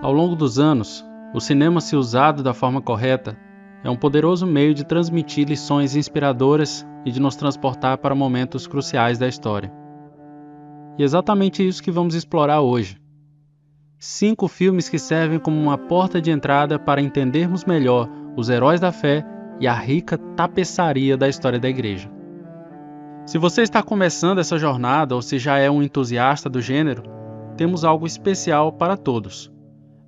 Ao longo dos anos, o cinema, se usado da forma correta, é um poderoso meio de transmitir lições inspiradoras e de nos transportar para momentos cruciais da história. E é exatamente isso que vamos explorar hoje. 5 filmes que servem como uma porta de entrada para entendermos melhor os heróis da fé e a rica tapeçaria da história da igreja. Se você está começando essa jornada ou se já é um entusiasta do gênero, temos algo especial para todos.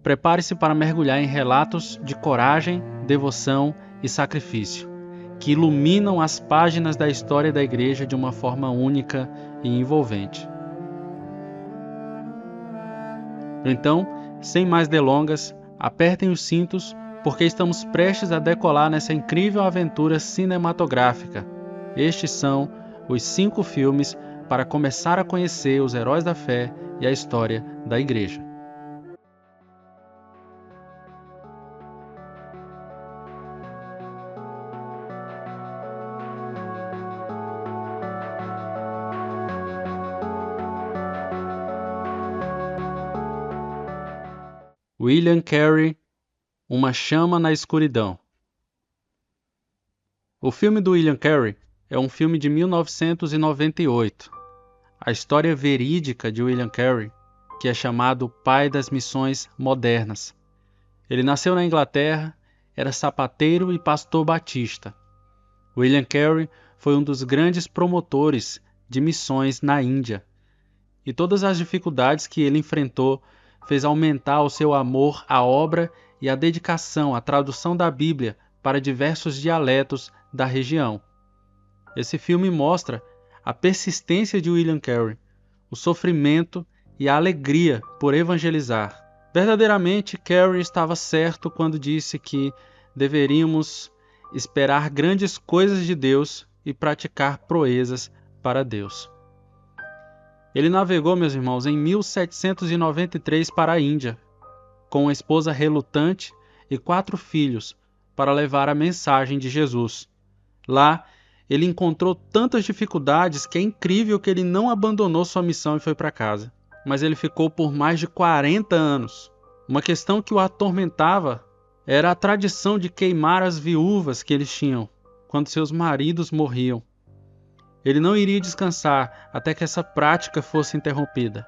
Prepare-se para mergulhar em relatos de coragem, devoção e sacrifício, que iluminam as páginas da história da igreja de uma forma única e envolvente. Então, sem mais delongas, apertem os cintos, porque estamos prestes a decolar nessa incrível aventura cinematográfica. Estes são os 5 filmes para começar a conhecer os heróis da fé e a história da igreja. William Carey, Uma Chama na Escuridão. O filme do William Carey é um filme de 1998. A história verídica de William Carey, que é chamado pai das missões modernas. Ele nasceu na Inglaterra, era sapateiro e pastor batista. William Carey foi um dos grandes promotores de missões na Índia. E todas as dificuldades que ele enfrentou fez aumentar o seu amor à obra e a dedicação à tradução da Bíblia para diversos dialetos da região. Esse filme mostra a persistência de William Carey, o sofrimento e a alegria por evangelizar. Verdadeiramente, Carey estava certo quando disse que deveríamos esperar grandes coisas de Deus e praticar proezas para Deus. Ele navegou, meus irmãos, em 1793 para a Índia, com uma esposa relutante e 4 filhos, para levar a mensagem de Jesus. Lá, ele encontrou tantas dificuldades que é incrível que ele não abandonou sua missão e foi para casa. Mas ele ficou por mais de 40 anos. Uma questão que o atormentava era a tradição de queimar as viúvas que eles tinham, quando seus maridos morriam. Ele não iria descansar até que essa prática fosse interrompida.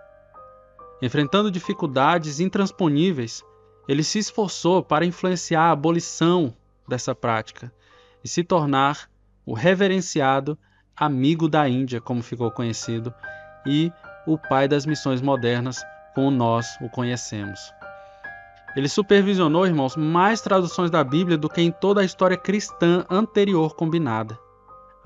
Enfrentando dificuldades intransponíveis, ele se esforçou para influenciar a abolição dessa prática e se tornar o reverenciado amigo da Índia, como ficou conhecido, e o pai das missões modernas, como nós o conhecemos. Ele supervisionou, irmãos, mais traduções da Bíblia do que em toda a história cristã anterior combinada.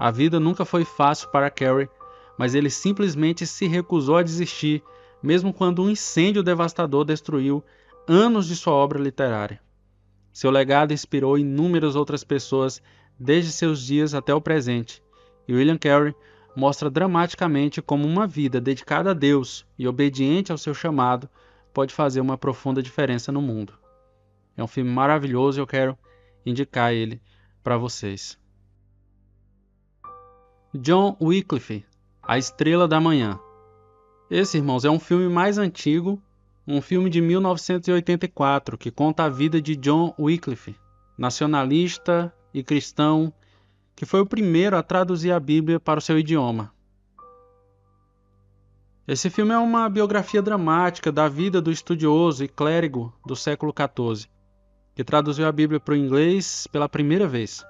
A vida nunca foi fácil para Carey, mas ele simplesmente se recusou a desistir, mesmo quando um incêndio devastador destruiu anos de sua obra literária. Seu legado inspirou inúmeras outras pessoas desde seus dias até o presente, e William Carey mostra dramaticamente como uma vida dedicada a Deus e obediente ao seu chamado pode fazer uma profunda diferença no mundo. É um filme maravilhoso e eu quero indicar ele para vocês. John Wycliffe, A Estrela da Manhã. Esse, irmãos, é um filme mais antigo, um filme de 1984, que conta a vida de John Wycliffe, nacionalista e cristão, que foi o primeiro a traduzir a Bíblia para o seu idioma. Esse filme é uma biografia dramática da vida do estudioso e clérigo do século XIV, que traduziu a Bíblia para o inglês pela primeira vez.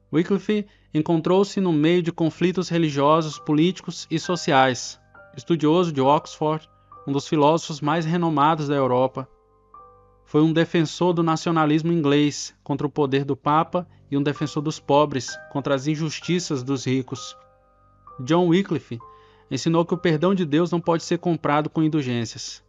Wycliffe encontrou-se no meio de conflitos religiosos, políticos e sociais. Estudioso de Oxford, um dos filósofos mais renomados da Europa, foi um defensor do nacionalismo inglês contra o poder do Papa e um defensor dos pobres contra as injustiças dos ricos. John Wycliffe ensinou que o perdão de Deus não pode ser comprado com indulgências.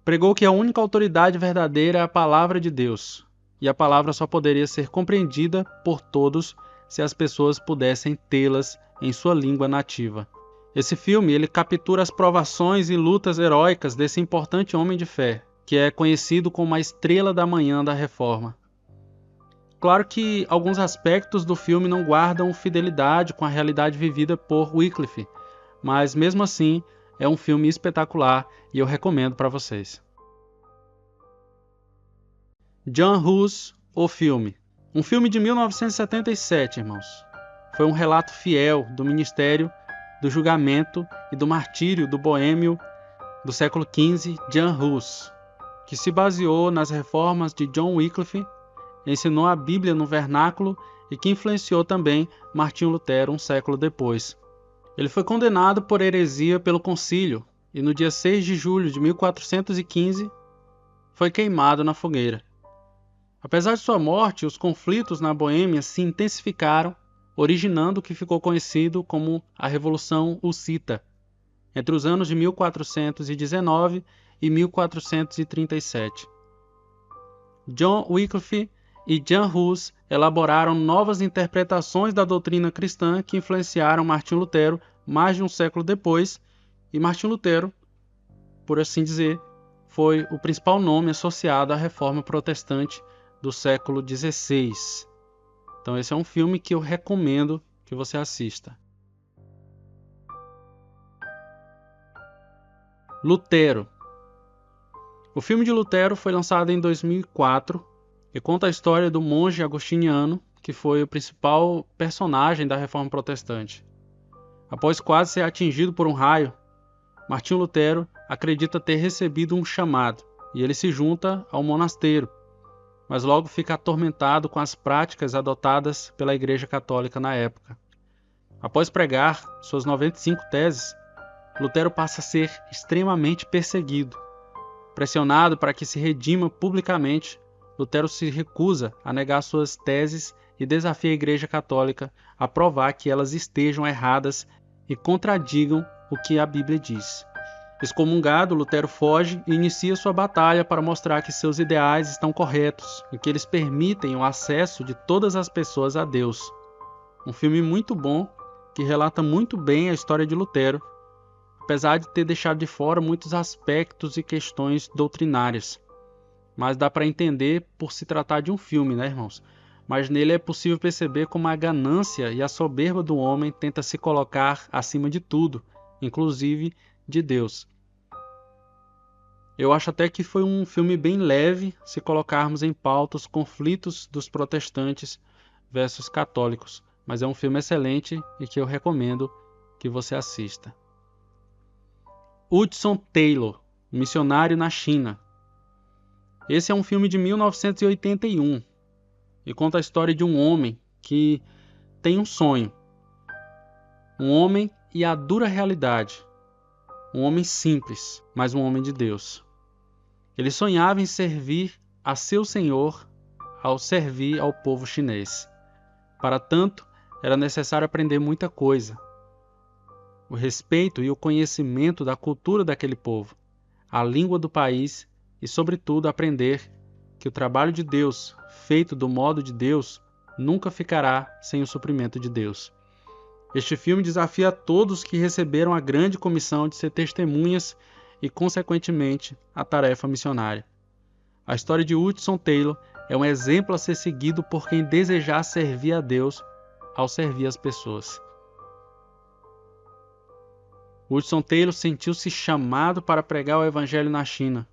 Pregou que a única autoridade verdadeira é a palavra de Deus, e a palavra só poderia ser compreendida por todos se as pessoas pudessem tê-las em sua língua nativa. Esse filme ele captura as provações e lutas heróicas desse importante homem de fé, que é conhecido como a Estrela da Manhã da Reforma. Claro que alguns aspectos do filme não guardam fidelidade com a realidade vivida por Wycliffe, mas mesmo assim é um filme espetacular e eu recomendo para vocês. John Hus, o filme. Um filme de 1977, irmãos. Foi um relato fiel do ministério, do julgamento e do martírio do boêmio do século XV, John Hus, que se baseou nas reformas de John Wycliffe, ensinou a Bíblia no vernáculo e que influenciou também Martinho Lutero um século depois. Ele foi condenado por heresia pelo concílio e no dia 6 de julho de 1415 foi queimado na fogueira. Apesar de sua morte, os conflitos na Boêmia se intensificaram, originando o que ficou conhecido como a Revolução Hussita, entre os anos de 1419 e 1437. John Wycliffe e John Hus elaboraram novas interpretações da doutrina cristã que influenciaram Martinho Lutero mais de um século depois, e Martinho Lutero, por assim dizer, foi o principal nome associado à Reforma Protestante do século XVI. Então esse é um filme que eu recomendo que você assista. Lutero. O filme de Lutero foi lançado em 2004 e conta a história do monge agostiniano que foi o principal personagem da Reforma Protestante. Após quase ser atingido por um raio, Martinho Lutero acredita ter recebido um chamado e ele se junta ao monasterio, mas logo fica atormentado com as práticas adotadas pela Igreja Católica na época. Após pregar suas 95 teses, Lutero passa a ser extremamente perseguido. Pressionado para que se redima publicamente, Lutero se recusa a negar suas teses e desafia a Igreja Católica a provar que elas estejam erradas e contradigam o que a Bíblia diz. Excomungado, Lutero foge e inicia sua batalha para mostrar que seus ideais estão corretos e que eles permitem o acesso de todas as pessoas a Deus. Um filme muito bom que relata muito bem a história de Lutero, apesar de ter deixado de fora muitos aspectos e questões doutrinárias. Mas dá para entender por se tratar de um filme, né, irmãos? Mas nele é possível perceber como a ganância e a soberba do homem tenta se colocar acima de tudo, inclusive de Deus. Eu acho até que foi um filme bem leve se colocarmos em pauta os conflitos dos protestantes versus católicos, mas é um filme excelente e que eu recomendo que você assista. Hudson Taylor, Missionário na China. Esse é um filme de 1981 e conta a história de um homem que tem um sonho. Um homem e a dura realidade. Um homem simples, mas um homem de Deus. Ele sonhava em servir a seu Senhor ao servir ao povo chinês. Para tanto, era necessário aprender muita coisa. O respeito e o conhecimento da cultura daquele povo, a língua do país e, sobretudo, aprender que o trabalho de Deus, feito do modo de Deus, nunca ficará sem o suprimento de Deus. Este filme desafia a todos que receberam a grande comissão de ser testemunhas e, consequentemente, a tarefa missionária. A história de Hudson Taylor é um exemplo a ser seguido por quem desejar servir a Deus ao servir as pessoas. Hudson Taylor sentiu-se chamado para pregar o Evangelho na China.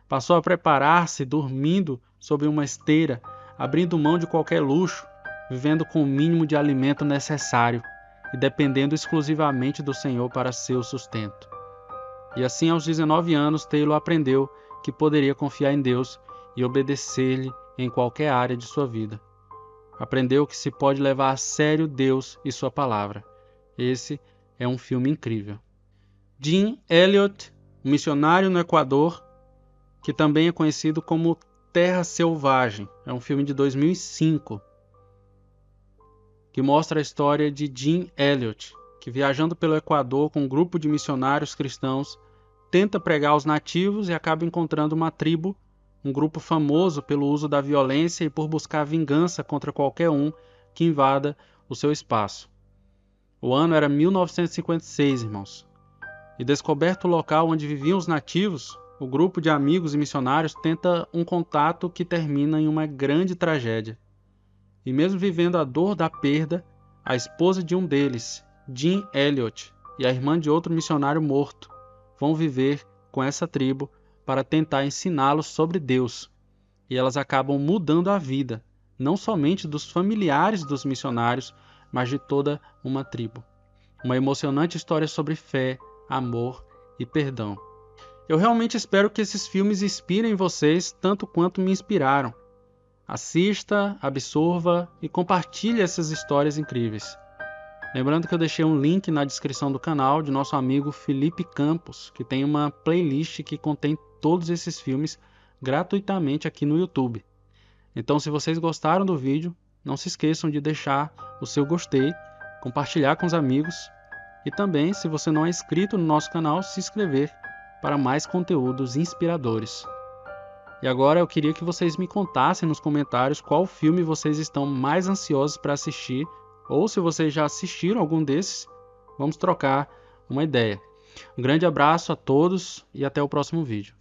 Passou a preparar-se dormindo sobre uma esteira, abrindo mão de qualquer luxo, vivendo com o mínimo de alimento necessário e dependendo exclusivamente do Senhor para seu sustento. E assim, aos 19 anos, Taylor aprendeu que poderia confiar em Deus e obedecer-lhe em qualquer área de sua vida. Aprendeu que se pode levar a sério Deus e sua palavra. Esse é um filme incrível. Jim Elliot, missionário no Equador, que também é conhecido como Terra Selvagem. É um filme de 2005, que mostra a história de Jim Elliot, que viajando pelo Equador com um grupo de missionários cristãos, tenta pregar aos nativos e acaba encontrando uma tribo, um grupo famoso pelo uso da violência e por buscar vingança contra qualquer um que invada o seu espaço. O ano era 1956, irmãos. E descoberto o local onde viviam os nativos, o grupo de amigos e missionários tenta um contato que termina em uma grande tragédia. E mesmo vivendo a dor da perda, a esposa de um deles, Jim Elliot, e a irmã de outro missionário morto, vão viver com essa tribo para tentar ensiná-los sobre Deus. E elas acabam mudando a vida, não somente dos familiares dos missionários, mas de toda uma tribo. Uma emocionante história sobre fé, amor e perdão. Eu realmente espero que esses filmes inspirem vocês tanto quanto me inspiraram. Assista, absorva e compartilhe essas histórias incríveis. Lembrando que eu deixei um link na descrição do canal de nosso amigo Felipe Campos, que tem uma playlist que contém todos esses filmes gratuitamente aqui no YouTube. Então, se vocês gostaram do vídeo, não se esqueçam de deixar o seu gostei, compartilhar com os amigos e também, se você não é inscrito no nosso canal, se inscrever para mais conteúdos inspiradores. E agora eu queria que vocês me contassem nos comentários qual filme vocês estão mais ansiosos para assistir, ou se vocês já assistiram algum desses, vamos trocar uma ideia. Um grande abraço a todos e até o próximo vídeo.